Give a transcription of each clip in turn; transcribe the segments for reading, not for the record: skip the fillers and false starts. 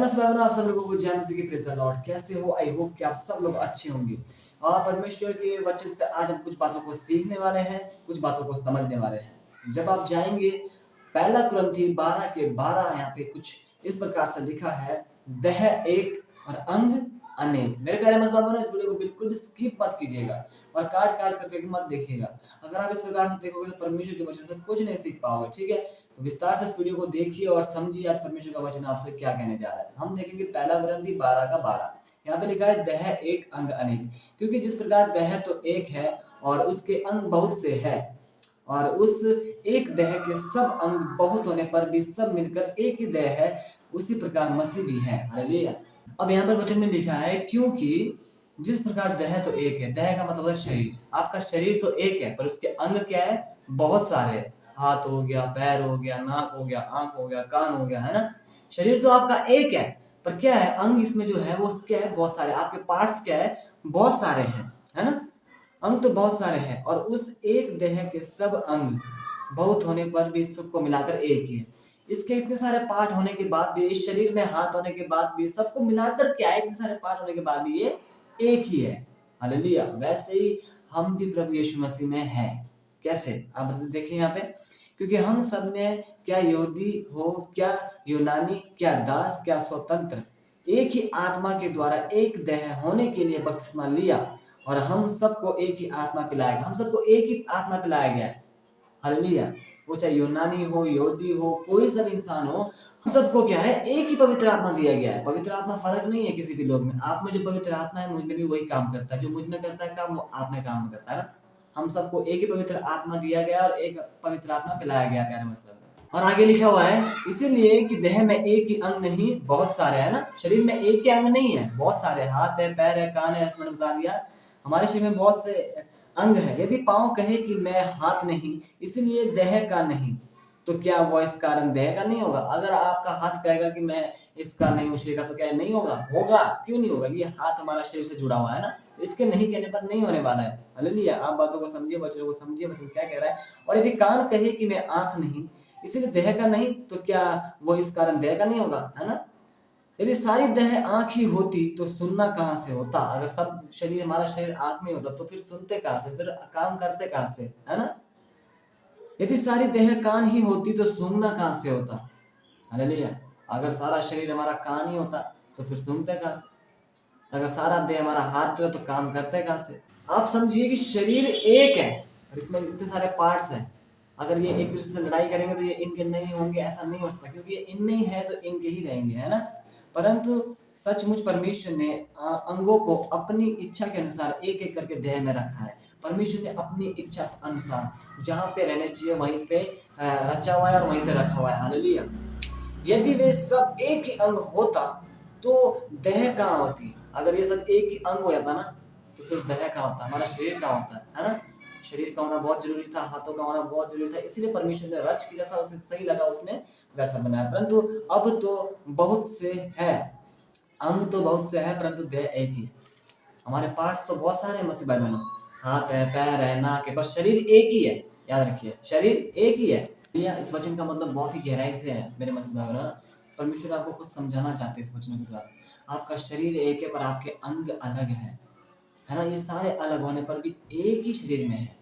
मसीह भाई आप सब लोगों को जय मसीह की प्रेज़ द लॉर्ड। कैसे हो? आई होप कि आप सब लोग अच्छे होंगे। परमेश्वर के वचन से आज हम कुछ बातों को सीखने वाले हैं, कुछ बातों को समझने वाले हैं। जब आप जाएंगे पहला कुरिन्थी 12 के 12 यहाँ पे कुछ इस प्रकार से लिखा है, देह एक और अंग अनेक। मेरे प्यारे मसीह भाई इस वीडियो को बिल्कुल भी स्किप मत कीजिएगा और काट करके भी मत देखिएगा। अगर आप इस प्रकार से देखोगे तो परमेश्वर के वचन से कुछ नहीं सीख पाओगे। ठीक है, तो विस्तार से इस वीडियो को देखिए और समझिए आज परमेश्वर का वचन आपसे क्या कहने जा रहा है। हम देखेंगे पहला कुरिन्थी 12 का 12। यहाँ पे लिखा है देह एक अंग अनेक, क्योंकि जिस प्रकार देह तो एक है और उसके अंग बहुत से है, और उस एक देह के सब अंग बहुत होने पर भी सब मिलकर एक ही देह है, उसी प्रकार मसीह भी है। हालेलुया। अब यहाँ पर वचन में लिखा है क्योंकि जिस प्रकार देह तो एक है, देह का मतलब है शरीर। आपका शरीर तो एक है पर उसके अंग क्या है? बहुत सारे हैं। हाथ हो गया, पैर हो गया, नाक हो गया, आंख हो गया, कान हो गया, है ना। शरीर तो आपका एक है पर क्या है? अंग इसमें जो है वो क्या है? बहुत सारे। आपके पार्ट्स क्या है? बहुत सारे हैं, है ना। अंग तो बहुत सारे हैं और उस एक देह के सब अंग बहुत होने पर भी सबको मिलाकर एक ही है। इसके इतने सारे पार्ट होने के बाद भी, इस शरीर में हाथ होने के बाद भी, सबको मिलाकर क्या है? इतने सारे पार्ट होने के बाद भी ये एक ही है। हालेलुया। वैसे ही हम भी प्रभु यीशु मसीह में हैं। कैसे? आप देखिए यहाँ पे, क्योंकि हम सब ने क्या यहूदी हो, क्या यूनानी, क्या दास, क्या स्वतंत्र, एक ही आत्मा के द्वारा एक देह होने के लिए बपतिस्मा लिया और हम सबको एक ही आत्मा पिलाया गया। हम सबको एक ही आत्मा पिलाया गया है। हालेलुया। वो चाहे यूनानी हो, यहूदी हो, कोई सब इंसान हो, हम सबको क्या है? एक ही पवित्र आत्मा दिया गया है। पवित्र आत्मा फर्क नहीं है किसी भी लोग में। आप में जो पवित्र आत्मा है मुझ में भी वही काम करता है। जो मुझ में करता है काम वो आप में काम करता है ना। हम सबको एक ही पवित्र आत्मा दिया गया और एक पवित्र आत्मा पिलाया गया। प्यारे मतलब और आगे लिखा हुआ है इसीलिए कि देह में एक ही अंग नहीं बहुत सारे, है ना। शरीर में एक ही अंग नहीं है, बहुत सारे। हाथ है, पैर है, कान है, ऐसे मैंने बता दिया। हमारे शरीर में बहुत से अंग है। यदि पाँव कहे कि मैं हाथ नहीं इसलिए देह का नहीं, तो क्या वो इस कारण देह का नहीं होगा? अगर आपका हाथ कहेगा कि मैं इसका नहीं हूँ, शरीर का, तो क्या नहीं होगा? होगा। क्यों नहीं होगा? ये हाथ हमारा शरीर से जुड़ा हुआ है ना, तो इसके नहीं कहने पर नहीं होने वाला है। हालेलुया। आप बातों को समझिए, वचनों को समझिए, वचन क्या कह रहा है। और यदि कान कहे कि मैं आंख नहीं इसलिए देह का नहीं, तो क्या वो इस कारण देह का नहीं होगा? है ना। यदि सारी देह आंख ही होती तो सुनना कहाँ से होता? अगर सब शरीर, हमारा शरीर आंख में होता तो फिर सुनते कहाँ से, फिर काम करते कहाँ से, है ना। यदि सारी देह कान ही होती तो सूंघना कहाँ से होता? हालेलुया। अगर सारा शरीर हमारा कान ही होता तो फिर सूंघते कहाँ से? अगर सारा देह हमारा हाथ तो काम करते कहाँ से? आप समझिए कि शरीर एक है और इसमें इतने सारे पार्ट्स हैं। अगर ये एक दूसरे से लड़ाई करेंगे तो ये इनके नहीं होंगे, ऐसा नहीं हो सकता, क्योंकि ये इनमें ही है तो इनके ही रहेंगे, है ना। परंतु सचमुच परमेश्वर ने अंगों को अपनी इच्छा के अनुसार एक एक करके देह में रखा है। परमेश्वर ने अपनी इच्छा अनुसार जहाँ पे रहने चाहिए वहीं पे रचा हुआ है और वहीं पे रखा हुआ है। हालेलुया। यदि वे सब एक ही अंग होता तो देह कहाँ होती? अगर ये सब एक ही अंग हो जाता ना तो फिर देह कहाँ होता? हमारा शरीर कहाँ होता है ना। शरीर का होना बहुत जरूरी था, हाथों का होना बहुत जरूरी था, इसलिए परमेश्वर ने रच के जैसा उसे सही लगा उसने वैसा बनाया। परंतु अब तो बहुत से है, अंग तो बहुत से है परंतु देह एक ही है। हमारे पार्ट तो बहुत सारे हैं मसीह भाई बहनों, हाथ है, पैर है, नाक है, पर शरीर एक ही है। याद रखिए, शरीर एक ही है। इस वचन का मतलब बहुत ही गहराई से है मेरे मसीह भाई बहनों। परमेश्वर आपको कुछ समझाना चाहते हैं इस वचनों के द्वारा। आपका शरीर एक है पर आपके अंग अलग है ना। ये सारे अलग होने पर भी एक ही शरीर में है।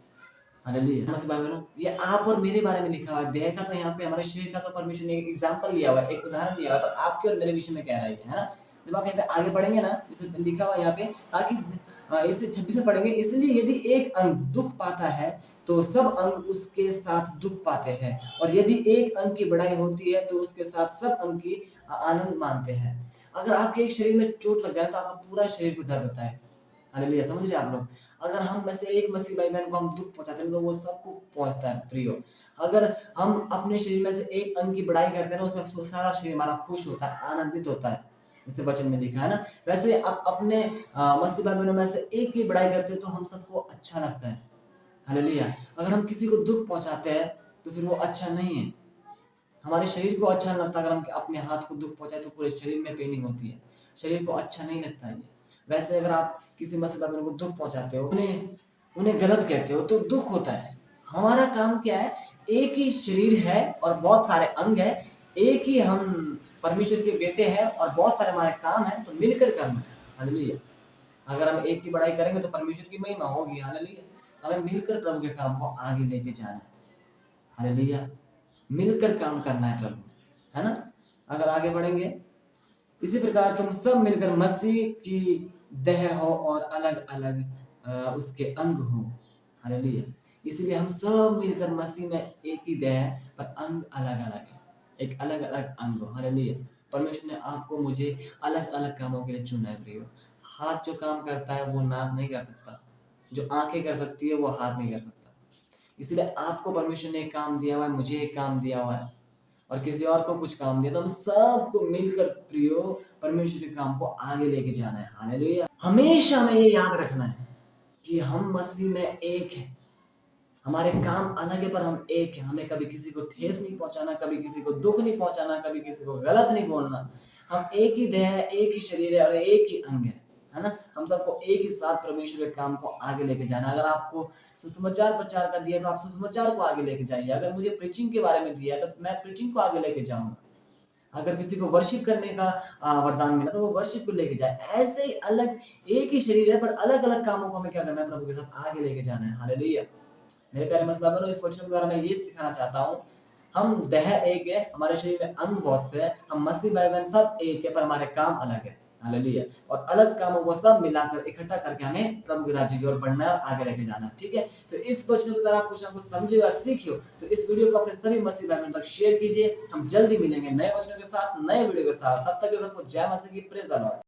हालेलुया। मसीह भाई बहनों, ये आप और मेरे बारे में लिखा हुआ है। देह का तो यहाँ पे, हमारे शरीर का तो परमेश्वर ने एक एग्जाम्पल लिया हुआ है, एक उदाहरण दिया हुआ है, पर आपके और मेरे विषय में कह रहा है ना। जब आप यहाँ पे आगे बढ़ेंगे ना, जैसे लिखा हुआ है यहाँ पे, ताकि इसे 26 में पढ़ेंगे, इसलिए यदि एक अंग दुख पाता है तो सब अंग उसके साथ दुख पाते हैं, और यदि एक अंग की बढ़ाई होती है तो उसके साथ सब अंग की आनंद मानते हैं। अगर आपके एक शरीर में चोट लग जाए तो आपका पूरा शरीर को दर्द होता है। हालेलुया। समझ रहे आप लोग। अगर हम में से एक मसीह भाई बहन को हम दुख पहुंचाते हैं तो वो सबको पहुंचता है प्रियो। अगर हम अपने शरीर में से एक अंग की बढ़ाई करते हैं ना, उसमें सारा शरीर हमारा खुश होता है, आनंदित होता है, जैसे वचन में लिखा है ना। वैसे आप अपने मसीह भाई बहनों में से एक की बढ़ाई करते हैं तो हम सबको अच्छा लगता है। हालेलुया। अगर हम किसी को दुख पहुंचाते हैं तो फिर वो अच्छा नहीं है। हमारे शरीर को अच्छा नहीं लगता। अगर हम अपने हाथ को दुख पहुंचाए तो पूरे शरीर में पेनिंग होती है, शरीर को अच्छा नहीं लगता है ये। वैसे अगर आप किसी मसीह भाई को दुख पहुंचाते हो, उन्हें गलत कहते हो तो दुख होता है। हमारा काम क्या है? एक ही शरीर है और बहुत सारे अंग है, एक ही हम परमेश्वर के बेटे हैं और बहुत सारे हमारे काम हैं, तो मिलकर करना है। हालेलुया। अगर हम एक की बड़ाई करेंगे तो परमेश्वर की महिमा होगी। हालेलुया। हमें मिलकर प्रभु के काम को आगे लेके जाना है। हालेलुया। मिलकर काम करना है प्रभु में, है ना? अगर आगे बढ़ेंगे, इसी प्रकार तुम सब मिलकर मसीह की देह हो और अलग अलग उसके अंग हो। हालेलुया। इसलिए हम सब मिलकर मसीह में एक ही देह है, पर अंग अलग अलग है। एक अलग अलग अंग हो। हालेलुया। परमेश्वर ने आपको मुझे अलग अलग कामों के लिए चुना है प्रियो। हाथ जो काम करता है वो नाक नहीं कर सकता, जो आंखें कर सकती है वो हाथ नहीं कर सकता। इसलिए आपको परमेश्वर ने एक काम दिया हुआ है, मुझे एक काम दिया हुआ है, और किसी और को कुछ काम दिया, तो हम सबको मिलकर प्रियो परमेश्वर के काम को आगे लेके जाना है। हालेलुया। हमेशा हमें ये याद रखना है कि हम मसीह में एक हैं। हमारे काम अलग है पर हम एक हैं। हमें कभी किसी को ठेस नहीं पहुंचाना, कभी किसी को दुख नहीं पहुंचाना, कभी किसी को गलत नहीं बोलना। हम एक ही देह है, एक ही शरीर है और एक ही अंग है ना? हम सबको एक ही साथ परमेश्वर के काम को आगे लेके जाना। अगर आपको सुसमाचार प्रचार का दिया है तो आप सुसमाचार को आगे लेके जाइए। अगर मुझे प्रीचिंग के बारे में दिया है तो मैं प्रीचिंग को आगे लेके जाऊंगा। अगर किसी को वर्शिप करने का वरदान मिला तो वो वर्शिप को लेके जाए। ऐसे ही अलग एक ही शरीर है पर अलग अलग कामों को हमें क्या करना है? प्रभु के साथ आगे लेके जाना है। हालेलुया। मेरे प्यारे मसीह इस वचन के द्वारा मैं ये सिखाना चाहता हूँ, हम देह एक है, हमारे शरीर में अंग बहुत से हैं, हम मसीह भाई बहन सब एक है पर हमारे काम अलग है। हालेलुया। और अलग कामों को सब मिलाकर इकट्ठा करके हमें प्रभु के राज्य की ओर बढ़ना है और आगे लेके जाना है। ठीक है? तो इस वचन की तरह आप कुछ ना कुछ समझे या सीखे हो तो इस वीडियो को अपने सभी मसीह भाई बहन तक शेयर कीजिए। हम जल्दी मिलेंगे नए वचनों के साथ, नए वीडियो के साथ। तब तक के सबको जय मसीह की। Praise the Lord.